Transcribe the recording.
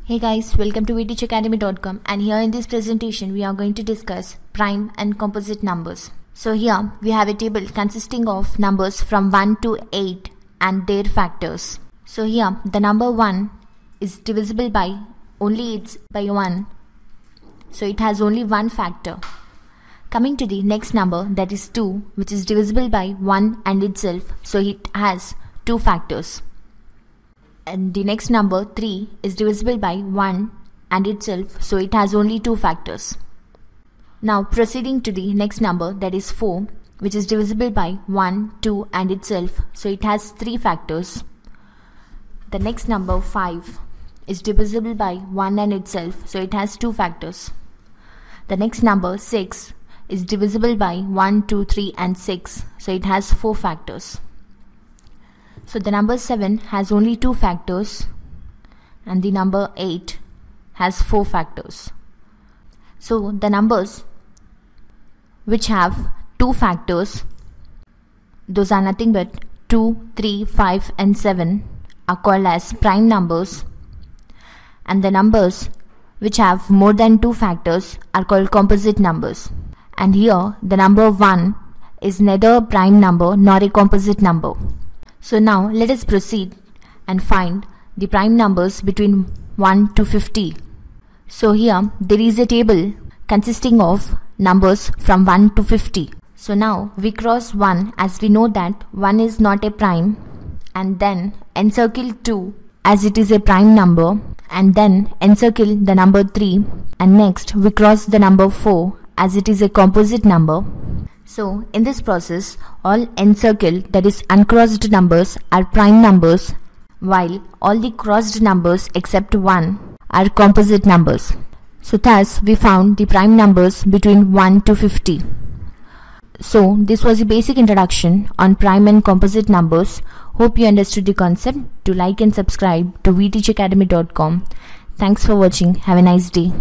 Hey guys, welcome to vteachacademy.com, and here in this presentation we are going to discuss prime and composite numbers. So here we have a table consisting of numbers from 1 to 8 and their factors. So here the number 1 is divisible by only it's by 1. So it has only one factor. Coming to the next number, that is 2, which is divisible by 1 and itself. So it has two factors. And the next number 3 is divisible by 1 and itself, so it has only two factors. Now proceeding to the next number, that is 4, which is divisible by 1, 2 and itself, so it has three factors. The next number 5 is divisible by 1 and itself, so it has two factors. The next number 6 is divisible by 1, 2, 3 and 6, so it has four factors. So the number 7 has only two factors and the number 8 has four factors. So the numbers which have two factors, those are nothing but 2, 3, 5 and 7, are called as prime numbers, and the numbers which have more than two factors are called composite numbers. And here the number 1 is neither a prime number nor a composite number. So now let us proceed and find the prime numbers between 1 to 50. So here there is a table consisting of numbers from 1 to 50. So now we cross 1 as we know that 1 is not a prime, and then encircle 2 as it is a prime number, and then encircle the number 3, and next we cross the number 4 as it is a composite number. So in this process, all encircled, that is uncrossed numbers, are prime numbers, while all the crossed numbers except 1 are composite numbers. So thus we found the prime numbers between 1 to 50. So this was a basic introduction on prime and composite numbers. Hope you understood the concept. Do like and subscribe to vteachacademy.com. Thanks for watching. Have a nice day.